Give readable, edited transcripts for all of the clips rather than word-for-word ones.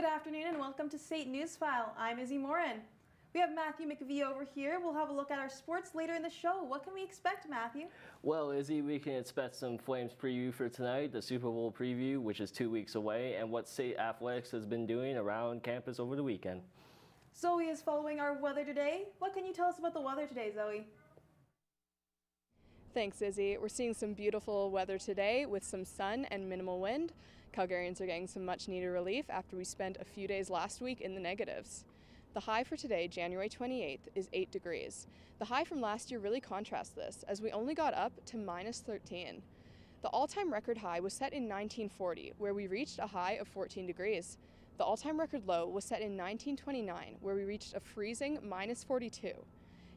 Good afternoon and welcome to SAIT Newsfile. I'm Izzy Morin. We have Matthew McVie over here. We'll have a look at our sports later in the show. What can we expect, Matthew? Well, Izzy, we can expect some Flames preview for tonight, the Super Bowl preview, which is 2 weeks away, and what SAIT Athletics has been doing around campus over the weekend. Zoe is following our weather today. What can you tell us about the weather today, Zoe? Thanks, Izzy. We're seeing some beautiful weather today with some sun and minimal wind. Calgarians are getting some much needed relief after we spent a few days last week in the negatives. The high for today, January 28th, is 8 degrees. The high from last year really contrasts this, as we only got up to minus 13. The all-time record high was set in 1940, where we reached a high of 14 degrees. The all-time record low was set in 1929, where we reached a freezing minus 42.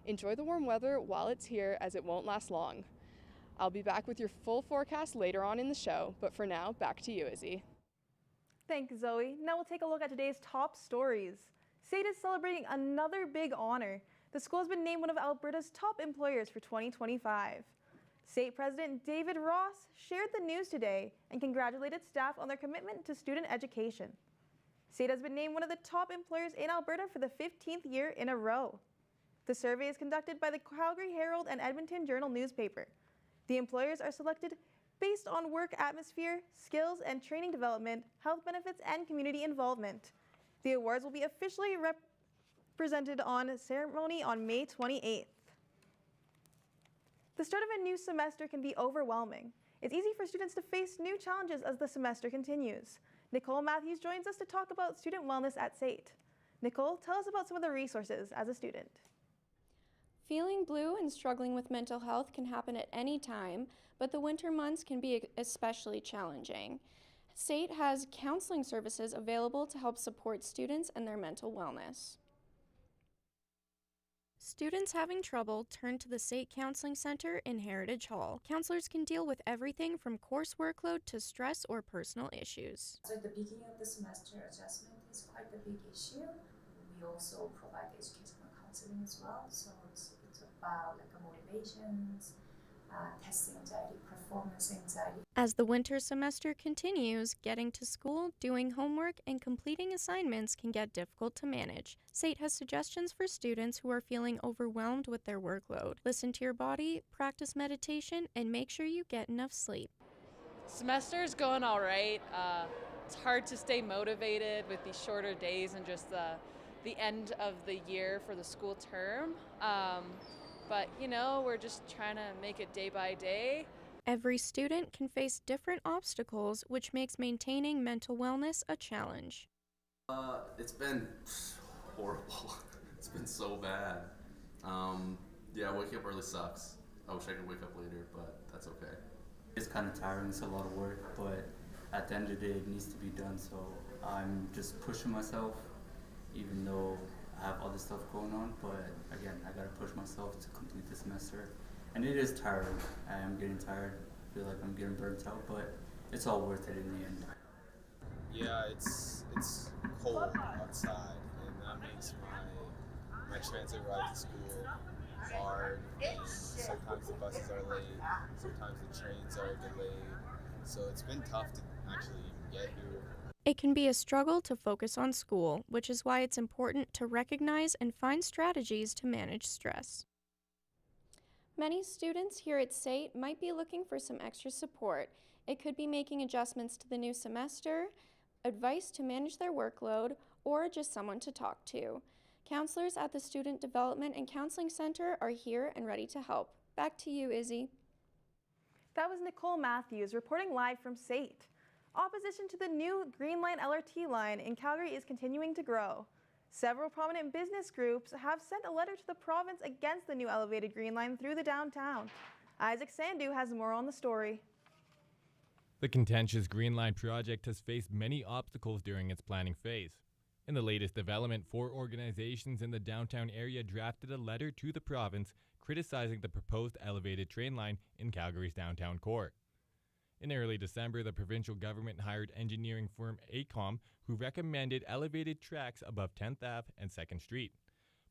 Enjoy the warm weather while it's here, as it won't last long. I'll be back with your full forecast later on in the show, but for now, back to you, Izzy. Thanks, Zoe. Now we'll take a look at today's top stories. SAIT is celebrating another big honor. The school has been named one of Alberta's top employers for 2025. SAIT President David Ross shared the news today and congratulated staff on their commitment to student education. SAIT has been named one of the top employers in Alberta for the 15th year in a row. The survey is conducted by the Calgary Herald and Edmonton Journal newspaper. The employers are selected based on work atmosphere, skills and training development, health benefits, and community involvement. The awards will be officially presented on a ceremony on May 28th. The start of a new semester can be overwhelming. It's easy for students to face new challenges as the semester continues. Nicole Matthews joins us to talk about student wellness at SAIT. Nicole, tell us about some of the resources as a student. Feeling blue and struggling with mental health can happen at any time, but the winter months can be especially challenging. SAIT has counseling services available to help support students and their mental wellness. Students having trouble turn to the SAIT Counseling Center in Heritage Hall. Counselors can deal with everything from course workload to stress or personal issues. So at the beginning of the semester, adjustment is quite a big issue. We also provide educational counseling as well, so it's about motivations, test anxiety, performance anxiety. As the winter semester continues, getting to school, doing homework, and completing assignments can get difficult to manage. SAIT has suggestions for students who are feeling overwhelmed with their workload. Listen to your body, practice meditation, and make sure you get enough sleep. Semester's going all right. It's hard to stay motivated with these shorter days and just the end of the year for the school term. But, we're just trying to make it day by day. Every student can face different obstacles, which makes maintaining mental wellness a challenge. It's been horrible. It's been so bad. Waking up early sucks. I wish I could wake up later, but that's okay. It's kind of tiring, it's a lot of work, but at the end of the day, it needs to be done, so I'm just pushing myself, even though I have other stuff going on, but again, I gotta push myself to complete the semester. And it is tiring. I am getting tired. I feel like I'm getting burnt out, but it's all worth it in the end. Yeah, it's cold outside, and that makes my transit ride to school hard. And sometimes the buses are late, sometimes the trains are delayed. So it's been tough to actually even get here. It can be a struggle to focus on school, which is why it's important to recognize and find strategies to manage stress. Many students here at SAIT might be looking for some extra support. It could be making adjustments to the new semester, advice to manage their workload, or just someone to talk to. Counselors at the Student Development and Counseling Center are here and ready to help. Back to you, Izzy. That was Nicole Matthews reporting live from SAIT. Opposition to the new Green Line LRT line in Calgary is continuing to grow. Several prominent business groups have sent a letter to the province against the new elevated Green Line through the downtown. Isaac Sandu has more on the story. The contentious Green Line project has faced many obstacles during its planning phase. In the latest development, 4 organizations in the downtown area drafted a letter to the province criticizing the proposed elevated train line in Calgary's downtown core. In early December, the provincial government hired engineering firm AECOM, who recommended elevated tracks above 10th Ave and 2nd Street.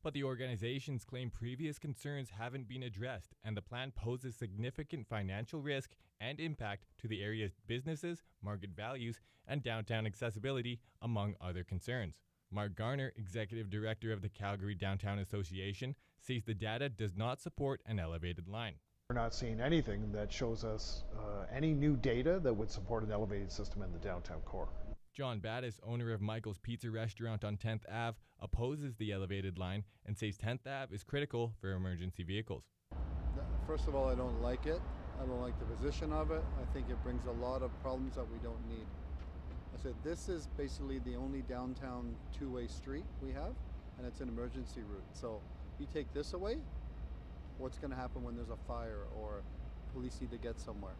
But the organizations claim previous concerns haven't been addressed, and the plan poses significant financial risk and impact to the area's businesses, market values, and downtown accessibility, among other concerns. Mark Garner, Executive Director of the Calgary Downtown Association, says the data does not support an elevated line. We're not seeing anything that shows us any new data that would support an elevated system in the downtown core. John Battis, owner of Michael's Pizza Restaurant on 10th Ave, opposes the elevated line and says 10th Ave is critical for emergency vehicles. First of all, I don't like it. I don't like the position of it. I think it brings a lot of problems that we don't need. I said this is basically the only downtown two-way street we have, and it's an emergency route. So you take this away, what's going to happen when there's a fire or police need to get somewhere?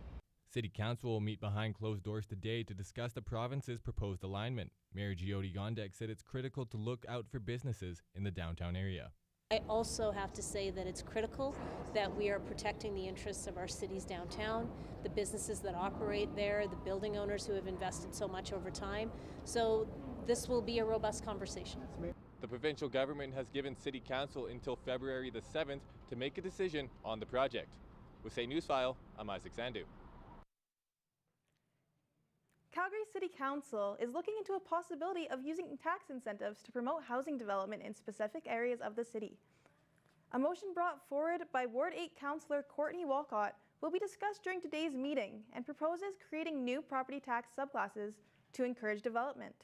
City Council will meet behind closed doors today to discuss the province's proposed alignment. Mayor Jyoti Gondek said it's critical to look out for businesses in the downtown area. I also have to say that it's critical that we are protecting the interests of our city's downtown, the businesses that operate there, the building owners who have invested so much over time. So this will be a robust conversation. The provincial government has given City Council until February the 7th to make a decision on the project. With Say Newsfile, I'm Isaac Sandu. Calgary City Council is looking into a possibility of using tax incentives to promote housing development in specific areas of the city. A motion brought forward by Ward 8 Councillor Courtney Walcott will be discussed during today's meeting and proposes creating new property tax subclasses to encourage development.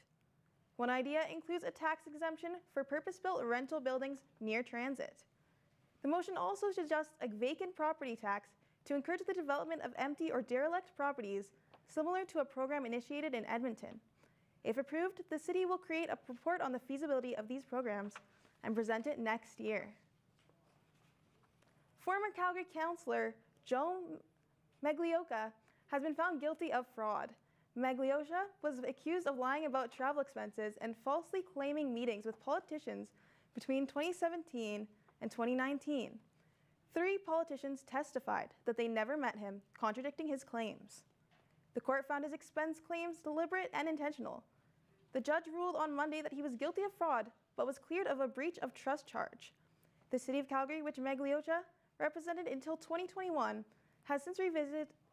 One idea includes a tax exemption for purpose-built rental buildings near transit. The motion also suggests a vacant property tax to encourage the development of empty or derelict properties, similar to a program initiated in Edmonton. If approved, the city will create a report on the feasibility of these programs and present it next year. Former Calgary councillor Joe Maglioka has been found guilty of fraud. Maglioka was accused of lying about travel expenses and falsely claiming meetings with politicians between 2017 and 2019. 3 politicians testified that they never met him, contradicting his claims. The court found his expense claims deliberate and intentional. The judge ruled on Monday that he was guilty of fraud, but was cleared of a breach of trust charge. The City of Calgary, which Maglioka represented until 2021, has since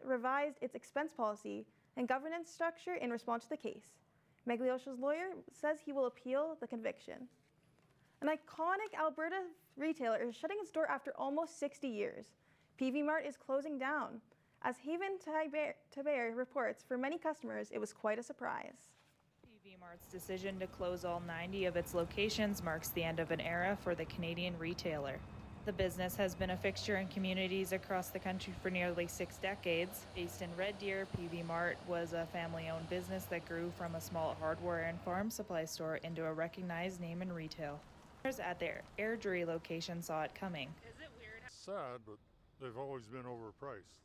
revised its expense policy and governance structure in response to the case. Maglioka's lawyer says he will appeal the conviction. An iconic Alberta retailer is shutting its door after almost 60 years. PV Mart is closing down. As Haven Taber reports, for many customers, it was quite a surprise. PV Mart's decision to close all 90 of its locations marks the end of an era for the Canadian retailer. The business has been a fixture in communities across the country for nearly 6 decades. Based in Red Deer, PV Mart was a family-owned business that grew from a small hardware and farm supply store into a recognized name in retail. At their Airdrie location saw it coming. Is it weird? Sad, but they've always been overpriced.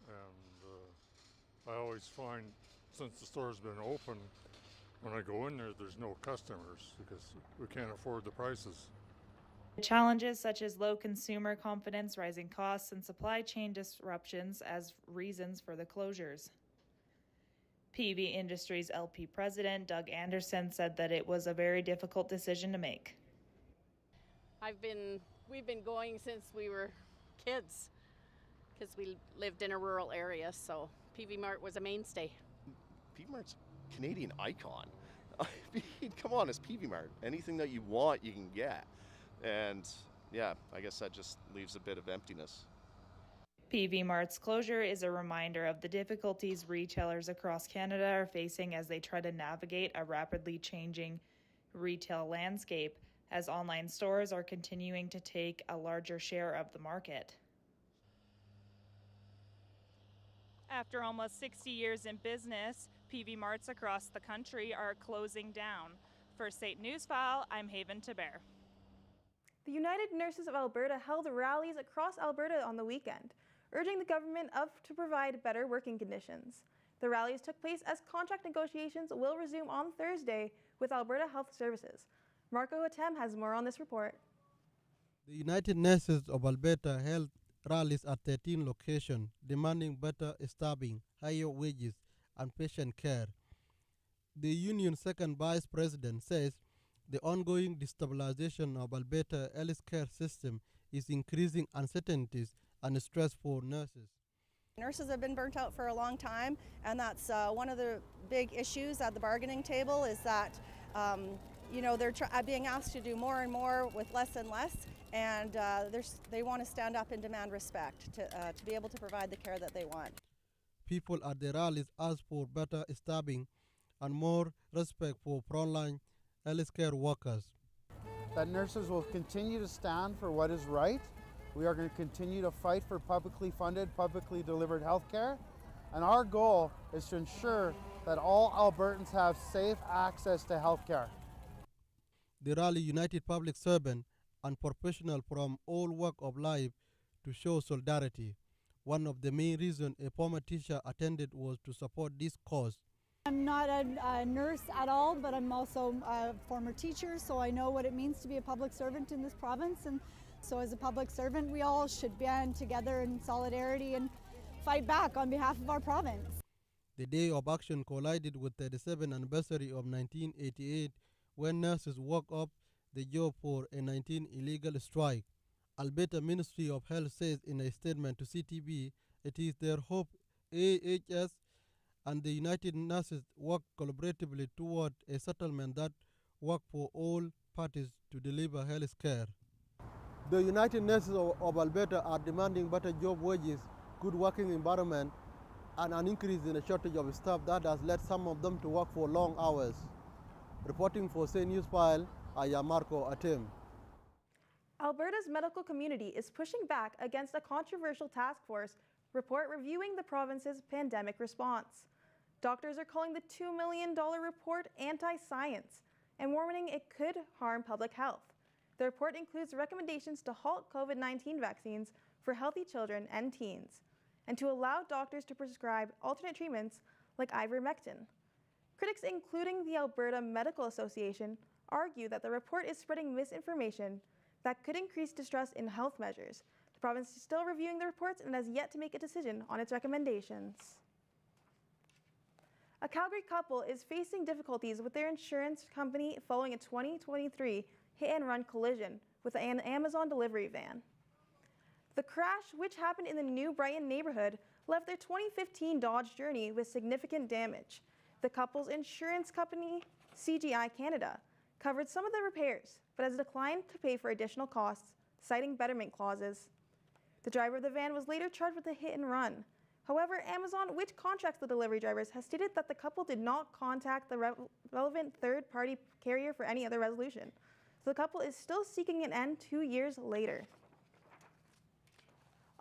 And I always find, since the store's been open, when I go in there, there's no customers because we can't afford the prices. Challenges such as low consumer confidence, rising costs, and supply chain disruptions as reasons for the closures. PV Industries LP president Doug Anderson said that it was a very difficult decision to make. We've been going since we were kids because we lived in a rural area, so PV Mart was a mainstay. PV Mart's a Canadian icon. I mean, come on, it's PV Mart. Anything that you want, you can get. And yeah, I guess that just leaves a bit of emptiness. PV Mart's closure is a reminder of the difficulties retailers across Canada are facing as they try to navigate a rapidly changing retail landscape, as online stores are continuing to take a larger share of the market. After almost 60 years in business, PV Marts across the country are closing down. For State Newsfile, I'm Haven Taber. The United Nurses of Alberta held rallies across Alberta on the weekend, urging the government to provide better working conditions. The rallies took place as contract negotiations will resume on Thursday with Alberta Health Services. Marco Hatem has more on this report. The United Nurses of Alberta held rallies at 13 locations, demanding better staffing, higher wages, and patient care. The union's second vice president says The ongoing destabilization of Alberta healthcare system is increasing uncertainties and stress for nurses. Nurses have been burnt out for a long time, and that's one of the big issues at the bargaining table is that they're being asked to do more and more with less and less, and they want to stand up and demand respect to be able to provide the care that they want. People at the rallies ask for better staffing and more respect for frontline healthcare workers. That nurses will continue to stand for what is right. We are going to continue to fight for publicly funded, publicly delivered health care. And our goal is to ensure that all Albertans have safe access to health care. The rally united public servants and professionals from all walks of life to show solidarity. One of the main reasons a former teacher attended was to support this cause. I'm not a nurse at all, but I'm also a former teacher, so I know what it means to be a public servant in this province. And so as a public servant, we all should band together in solidarity and fight back on behalf of our province. The day of action collided with the 37th anniversary of 1988, when nurses woke up the job for a 19 illegal strike. Alberta Ministry of Health says in a statement to CTV, it is their hope AHS and the United Nurses work collaboratively toward a settlement that works for all parties to deliver health care. The United Nurses of Alberta are demanding better job wages, good working environment, and an increase in the shortage of staff that has led some of them to work for long hours. Reporting for Say Newsfile, I am Marco Atem. Alberta's medical community is pushing back against a controversial task force report reviewing the province's pandemic response. Doctors are calling the $2 million report anti-science and warning it could harm public health. The report includes recommendations to halt COVID-19 vaccines for healthy children and teens, and to allow doctors to prescribe alternate treatments like ivermectin. Critics, including the Alberta Medical Association, argue that the report is spreading misinformation that could increase distrust in health measures. The province is still reviewing the reports and has yet to make a decision on its recommendations. A Calgary couple is facing difficulties with their insurance company following a 2023 hit-and-run collision with an Amazon delivery van. The crash, which happened in the New Brighton neighborhood, left their 2015 Dodge Journey with significant damage. The couple's insurance company, CGI Canada, covered some of the repairs, but has declined to pay for additional costs, citing betterment clauses. The driver of the van was later charged with a hit-and-run. However, Amazon, which contracts the delivery drivers, has stated that the couple did not contact the relevant third-party carrier for any other resolution. So the couple is still seeking an end 2 years later.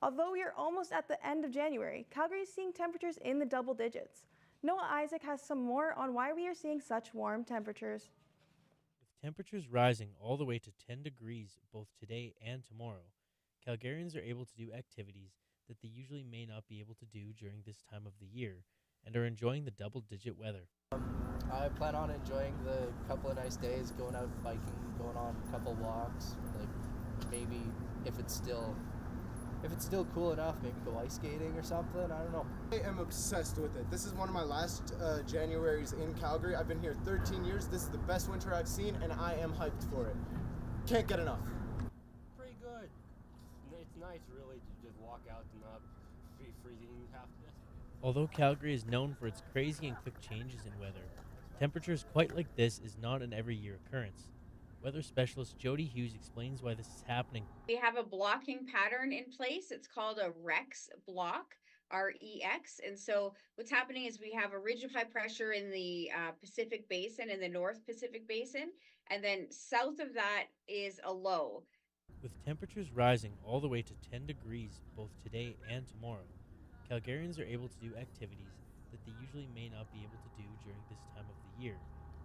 Although we are almost at the end of January, Calgary is seeing temperatures in the double digits. Noah Isaac has some more on why we are seeing such warm temperatures. With temperatures rising all the way to 10 degrees both today and tomorrow, Calgarians are able to do activities that they usually may not be able to do during this time of the year and are enjoying the double-digit weather. I plan on enjoying the couple of nice days, going out biking, going on a couple walks, like maybe if it's still cool enough, maybe go ice skating or something, I don't know. I am obsessed with it. This is one of my last Januaries in Calgary. I've been here 13 years. This is the best winter I've seen, and I am hyped for it. Can't get enough. Pretty good. It's nice, really, to just walk out and not be freezing half this. Although Calgary is known for its crazy and quick changes in weather, temperatures quite like this is not an every-year occurrence. Weather specialist Jody Hughes explains why this is happening. We have a blocking pattern in place. It's called a REX block, R-E-X. And so what's happening is we have a ridge of high pressure in the Pacific Basin, in the North Pacific Basin, and then south of that is a low. With temperatures rising all the way to 10 degrees both today and tomorrow, Calgarians are able to do activities that they usually may not be able to do during this time of the year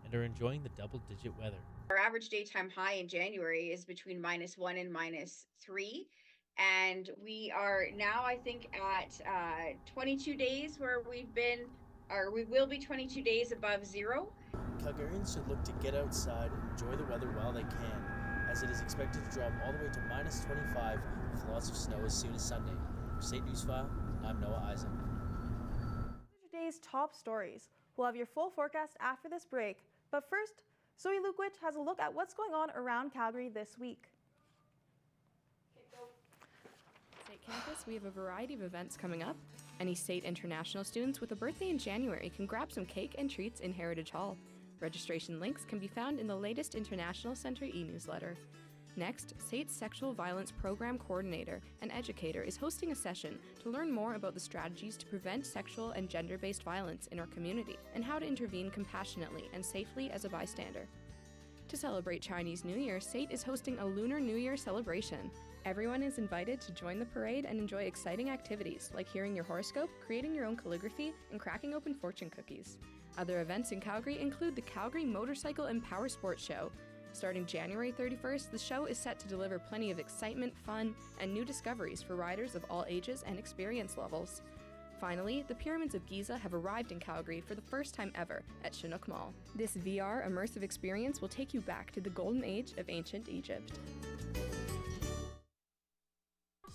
and are enjoying the double-digit weather. Our average daytime high in January is between -1 and -3. And we are now, I think, at 22 days where we've been, or we will be 22 days above zero. Calgarians should look to get outside and enjoy the weather while they can, as it is expected to drop all the way to -25 with lots of snow as soon as Sunday. For St. Newsfile, I'm Noah Isaac. Today's top stories. We'll have your full forecast after this break. But first, Zoe Lukwich has a look at what's going on around Calgary this week. State campus, we have a variety of events coming up. Any State International students with a birthday in January can grab some cake and treats in Heritage Hall. Registration links can be found in the latest International Center e-newsletter. Next, SAIT's Sexual Violence Program Coordinator and Educator is hosting a session to learn more about the strategies to prevent sexual and gender-based violence in our community and how to intervene compassionately and safely as a bystander. To celebrate Chinese New Year, SAIT is hosting a Lunar New Year celebration. Everyone is invited to join the parade and enjoy exciting activities like hearing your horoscope, creating your own calligraphy, and cracking open fortune cookies. Other events in Calgary include the Calgary Motorcycle and Power Sports Show. Starting January 31st, the show is set to deliver plenty of excitement, fun, and new discoveries for riders of all ages and experience levels. Finally, the Pyramids of Giza have arrived in Calgary for the first time ever at Chinook Mall. This VR immersive experience will take you back to the golden age of ancient Egypt.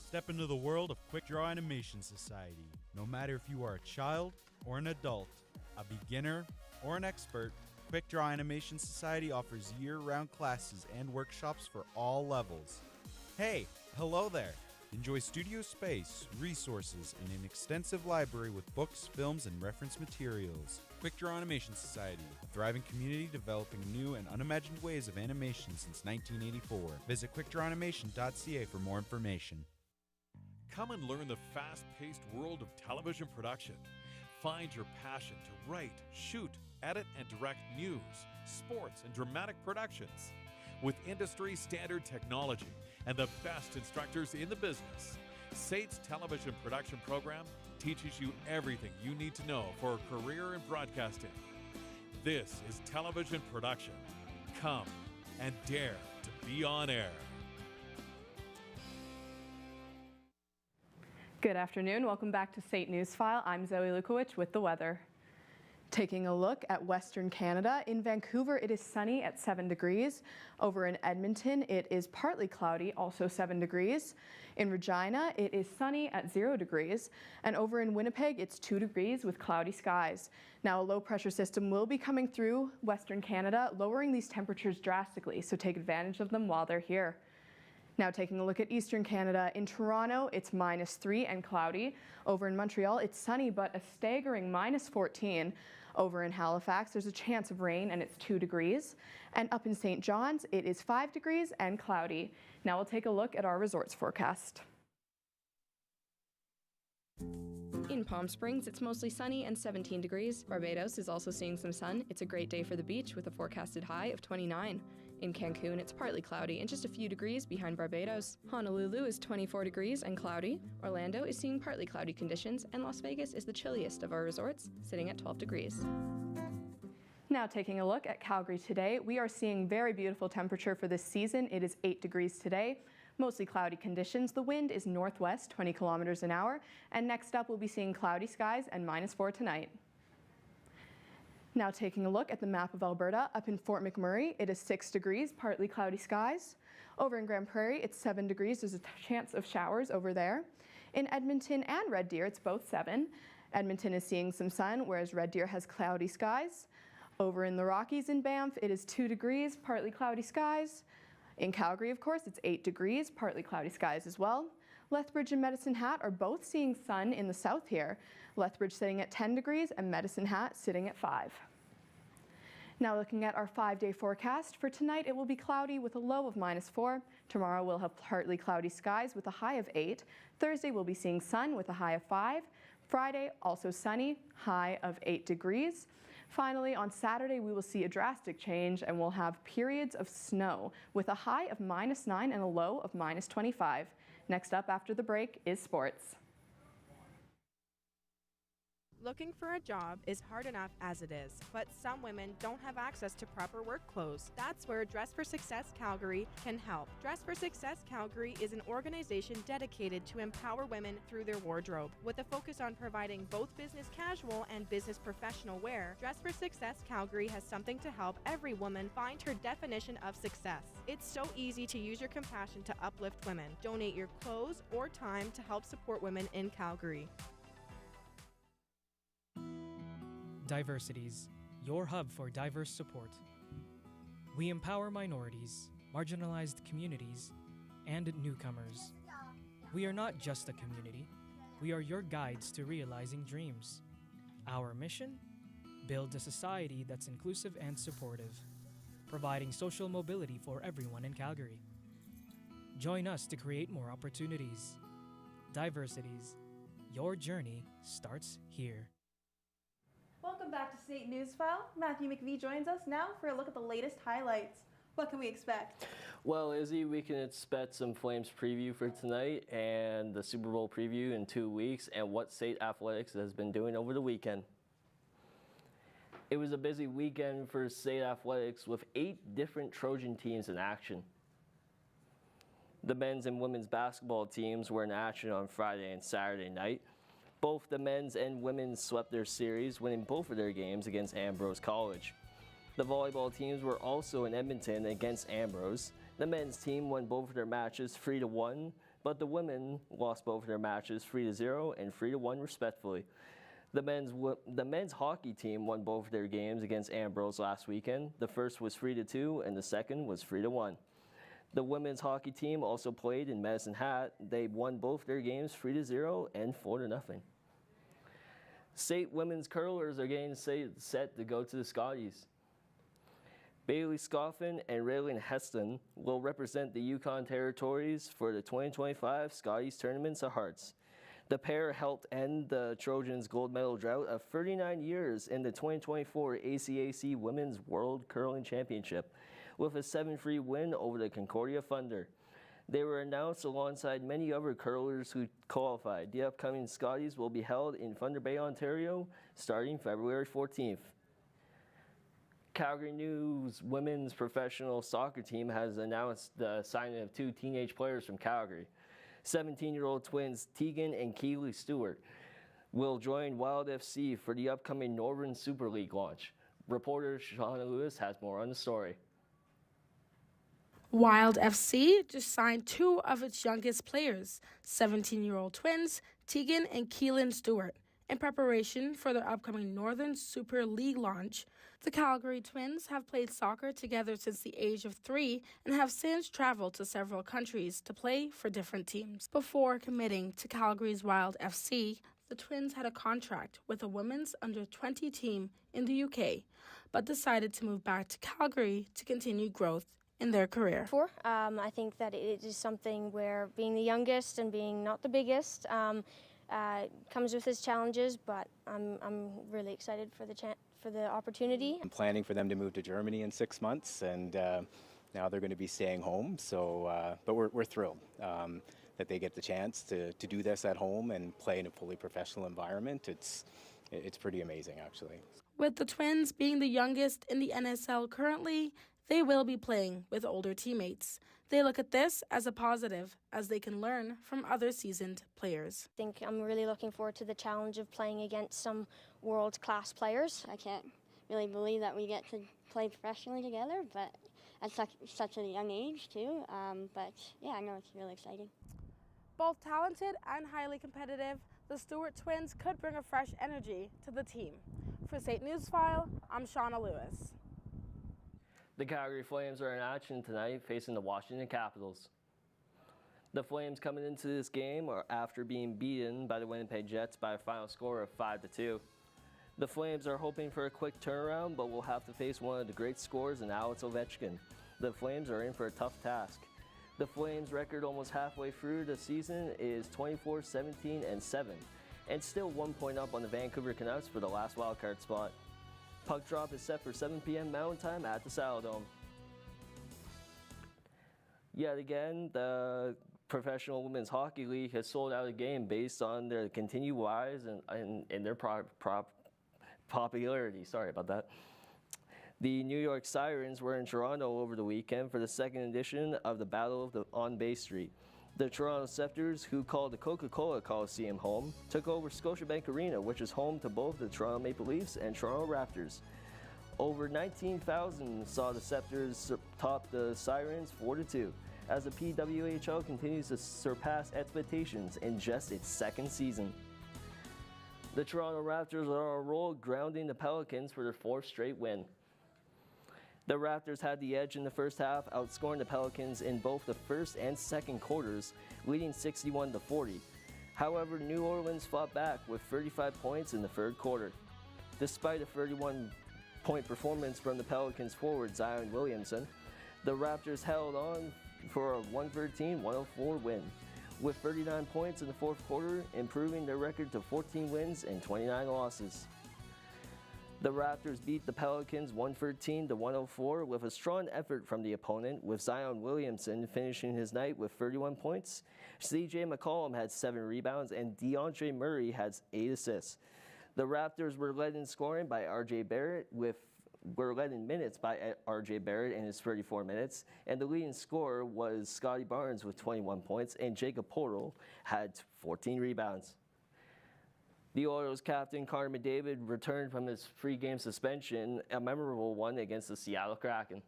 Step into the world of Quick Draw Animation Society. No matter if you are a child or an adult, a beginner or an expert, Quick Draw Animation Society offers year-round classes and workshops for all levels. Hey, hello there! Enjoy studio space, resources, and an extensive library with books, films, and reference materials. Quick Draw Animation Society, a thriving community developing new and unimagined ways of animation since 1984. Visit quickdrawanimation.ca for more information. Come and learn the fast-paced world of television production. Find your passion to write, shoot, edit, and direct news, sports, and dramatic productions. With industry-standard technology and the best instructors in the business, SAIT's television production program teaches you everything you need to know for a career in broadcasting. This is television production. Come and dare to be on air. Good afternoon. Welcome back to SAIT Newsfile. I'm Zoe Lukowicz with the weather. Taking a look at Western Canada, in Vancouver it is sunny at 7 degrees. Over in Edmonton it is partly cloudy, also 7 degrees. In Regina it is sunny at 0 degrees. And over in Winnipeg it's 2 degrees with cloudy skies. Now a low pressure system will be coming through Western Canada, lowering these temperatures drastically, so take advantage of them while they're here. Now taking a look at Eastern Canada, in Toronto it's -3 and cloudy. Over in Montreal it's sunny but a staggering -14. Over in Halifax there's a chance of rain and it's 2 degrees. And up in St. John's it is 5 degrees and cloudy. Now we'll take a look at our resorts forecast. In Palm Springs, it's mostly sunny and 17 degrees. Barbados is also seeing some sun. It's a great day for the beach with a forecasted high of 29. In Cancun, it's partly cloudy and just a few degrees behind Barbados. Honolulu is 24 degrees and cloudy. Orlando is seeing partly cloudy conditions, and Las Vegas is the chilliest of our resorts, sitting at 12 degrees. Now taking a look at Calgary today, we are seeing very beautiful temperature for this season. It is 8 degrees today. Mostly cloudy conditions. The wind is northwest, 20 kilometers an hour. And next up, we'll be seeing cloudy skies and -4 tonight. Now taking a look at the map of Alberta, up in Fort McMurray, it is 6 degrees, partly cloudy skies. Over in Grand Prairie, it's 7 degrees. There's a chance of showers over there. In Edmonton and Red Deer, it's both 7. Edmonton is seeing some sun, whereas Red Deer has cloudy skies. Over in the Rockies in Banff, it is 2 degrees, partly cloudy skies. In Calgary, of course, it's 8 degrees, partly cloudy skies as well. Lethbridge and Medicine Hat are both seeing sun in the south here. Lethbridge sitting at 10 degrees and Medicine Hat sitting at 5. Now looking at our 5-day forecast, for tonight it will be cloudy with a low of -4. Tomorrow we'll have partly cloudy skies with a high of 8. Thursday we'll be seeing sun with a high of 5. Friday also sunny, high of 8 degrees. Finally, on Saturday, we will see a drastic change and we'll have periods of snow with a high of -9 and a low of -25. Next up after the break is sports. Looking for a job is hard enough as it is, but some women don't have access to proper work clothes. That's where Dress for Success Calgary can help. Dress for Success Calgary is an organization dedicated to empower women through their wardrobe. With a focus on providing both business casual and business professional wear, Dress for Success Calgary has something to help every woman find her definition of success. It's so easy to use your compassion to uplift women. Donate your clothes or time to help support women in Calgary. Diversities, your hub for diverse support. We empower minorities, marginalized communities, and newcomers. We are not just a community, we are your guides to realizing dreams. Our mission? Build a society that's inclusive and supportive, providing social mobility for everyone in Calgary. Join us to create more opportunities. Diversities. Your journey starts here. Welcome back to State Newsfile. Matthew McVie joins us now for a look at the latest highlights. What can we expect? Well, Izzy, we can expect some Flames preview for tonight and the Super Bowl preview in 2 weeks and what State Athletics has been doing over the weekend. It was a busy weekend for State Athletics with 8 different Trojan teams in action. The men's and women's basketball teams were in action on Friday and Saturday night. Both the men's and women's swept their series, winning both of their games against Ambrose College. The volleyball teams were also in Edmonton against Ambrose. The men's team won both of their matches 3-1, but the women lost both of their matches 3-0 and 3-1 respectively. The men's hockey team won both of their games against Ambrose last weekend. The first was 3-2 and the second was 3-1. The women's hockey team also played in Medicine Hat. They won both their games 3-0 and 4-0. State women's curlers are getting set to go to the Scotties. Bailey Scoffin and Raylan Heston will represent the Yukon Territories for the 2025 Scotties Tournaments of Hearts. The pair helped end the Trojans' gold medal drought of 39 years in the 2024 ACAC Women's World Curling Championship with a 7-3 win over the Concordia Thunder. They were announced alongside many other curlers who qualified. The upcoming Scotties will be held in Thunder Bay, Ontario, starting February 14th. Calgary News women's professional soccer team has announced the signing of 2 teenage players from Calgary. 17-year-old twins Tegan and Keely Stewart will join Wild FC for the upcoming Northern Super League launch. Reporter Shauna Lewis has more on the story. Wild FC just signed 2 of its youngest players, 17-year-old twins Tegan and Keelan Stewart, in preparation for their upcoming Northern Super League launch. The Calgary twins have played soccer together since the age of 3 and have since traveled to several countries to play for different teams. Before committing to Calgary's Wild FC, the twins had a contract with a women's under-20 team in the UK, but decided to move back to Calgary to continue growth in their career. I think that it is something where being the youngest and being not the biggest comes with its challenges, but I'm really excited for the opportunity. I'm planning for them to move to Germany in 6 months, and now they're going to be staying home. So, but we're thrilled that they get the chance to do this at home and play in a fully professional environment. It's pretty amazing, actually. With the twins being the youngest in the NSL currently, they will be playing with older teammates. They look at this as a positive, as they can learn from other seasoned players. I think I'm really looking forward to the challenge of playing against some world-class players. I can't really believe that we get to play professionally together, but at such a young age too. But yeah, I know it's really exciting. Both talented and highly competitive, the Stewart twins could bring a fresh energy to the team. For State Newsfile, I'm Shauna Lewis. The Calgary Flames are in action tonight facing the Washington Capitals. The Flames coming into this game are after being beaten by the Winnipeg Jets by a final score of 5-2. The Flames are hoping for a quick turnaround, but will have to face one of the great scorers in Alex Ovechkin. The Flames are in for a tough task. The Flames' record almost halfway through the season is 24-17-7, and still 1 point up on the Vancouver Canucks for the last wildcard spot. Puck drop is set for 7 p.m. Mountain Time at the Saddledome. Yet again, the Professional Women's Hockey League has sold out a game based on their continued rise in their popularity. Sorry about that. The New York Sirens were in Toronto over the weekend for the second edition of the Battle on Bay Street. The Toronto Scepters, who called the Coca-Cola Coliseum home, took over Scotiabank Arena, which is home to both the Toronto Maple Leafs and Toronto Raptors. Over 19,000 saw the Scepters top the Sirens 4-2, as the PWHL continues to surpass expectations in just its second season. The Toronto Raptors are on a roll, grounding the Pelicans for their 4th straight win. The Raptors had the edge in the first half, outscoring the Pelicans in both the first and second quarters, leading 61-40. However, New Orleans fought back with 35 points in the third quarter. Despite a 31-point performance from the Pelicans forward Zion Williamson, the Raptors held on for a 113-104 win, with 39 points in the fourth quarter, improving their record to 14 wins and 29 losses. The Raptors beat the Pelicans 113-104 with a strong effort from the opponent, with Zion Williamson finishing his night with 31 points. CJ McCollum had 7 rebounds and DeAndre Murray had 8 assists. The Raptors were led in scoring by were led in minutes by R.J. Barrett in his 34 minutes, and the leading scorer was Scotty Barnes with 21 points, and Jacob Portal had 14 rebounds. The Oilers captain Connor McDavid returned from his 3-game suspension, a memorable one against the Seattle Kraken.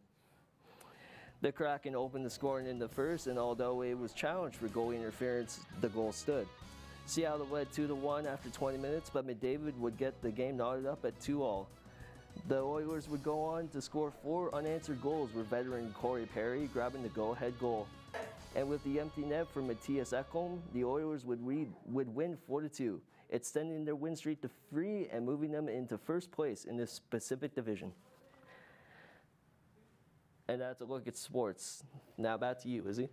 The Kraken opened the scoring in the first, and although it was challenged for goalie interference, the goal stood. Seattle led 2-1 after 20 minutes, but McDavid would get the game knotted up at 2-2. The Oilers would go on to score 4 unanswered goals, with veteran Corey Perry grabbing the go-ahead goal. And with the empty net for Matthias Ekholm, the Oilers would win 4-2, extending their win streak to 3 and moving them into first place in this Pacific Division. And that's a look at sports. Now back to you, Izzy.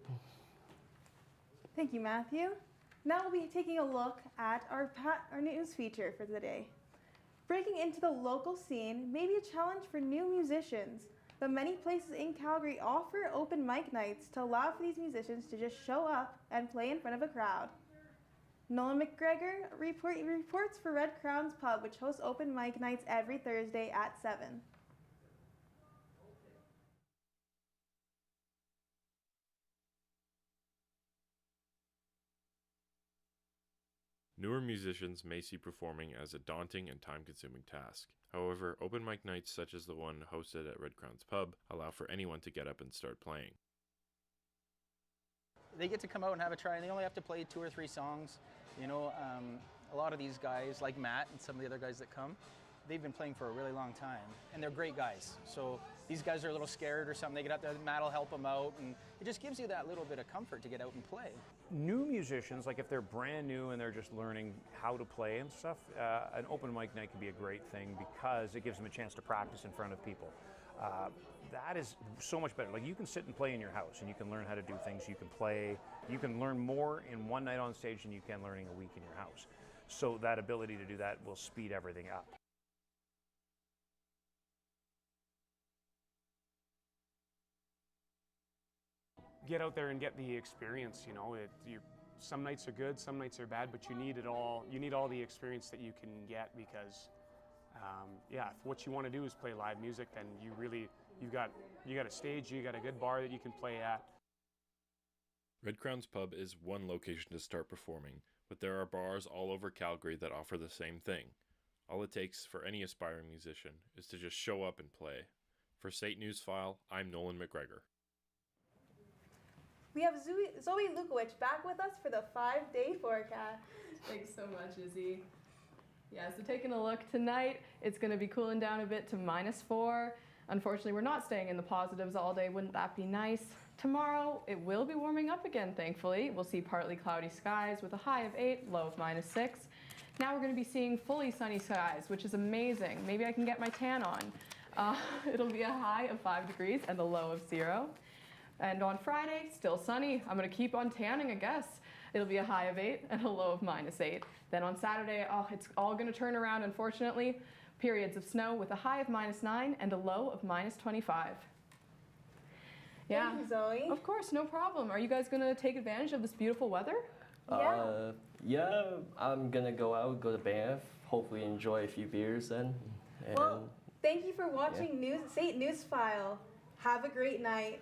Thank you, Matthew. Now we'll be taking a look at our news feature for the day. Breaking into the local scene may be a challenge for new musicians, but many places in Calgary offer open mic nights to allow for these musicians to just show up and play in front of a crowd. Nolan McGregor reports for Red Crown's Pub, which hosts open mic nights every Thursday at 7. Newer musicians may see performing as a daunting and time-consuming task. However, open mic nights such as the one hosted at Red Crown's Pub allow for anyone to get up and start playing. They get to come out and have a try, and they only have to play 2 or 3 songs. You know, a lot of these guys, like Matt and some of the other guys that come, they've been playing for a really long time, and they're great guys. So these guys are a little scared or something, they get up there, Matt will help them out, and it just gives you that little bit of comfort to get out and play. New musicians, like if they're brand new and they're just learning how to play and stuff, an open mic night can be a great thing because it gives them a chance to practice in front of people. That is so much better. Like you can sit and play in your house and you can learn how to do things, you can play, you can learn more in one night on stage than you can learning a week in your house. So that ability to do that will speed everything up. Get out there and get the experience, you know. Some nights are good, some nights are bad, but you need it all. You need all the experience that you can get because, yeah, if what you want to do is play live music, then you got a stage, you got a good bar that you can play at. Red Crown's Pub is one location to start performing, but there are bars all over Calgary that offer the same thing. All it takes for any aspiring musician is to just show up and play. For State Newsfile, I'm Nolan McGregor. We have Zoe Lukowicz back with us for the 5-day forecast. Thanks so much, Izzy. Yeah, so taking a look tonight, it's going to be cooling down a bit to -4. Unfortunately, we're not staying in the positives all day. Wouldn't that be nice? Tomorrow, it will be warming up again, thankfully. We'll see partly cloudy skies with a high of 8, low of -6. Now we're going to be seeing fully sunny skies, which is amazing. Maybe I can get my tan on. It'll be a high of 5 degrees and a low of 0. And on Friday, still sunny. I'm going to keep on tanning, I guess. It'll be a high of 8 and a low of -8. Then on Saturday, it's all going to turn around, unfortunately. Periods of snow with a high of -9 and a low of -25. Yeah. Thank you, Zoe. Of course, no problem. Are you guys going to take advantage of this beautiful weather? Yeah, I'm going to go out, go to Banff, hopefully enjoy a few beers then. And well, thank you for watching State Newsfile. Have a great night.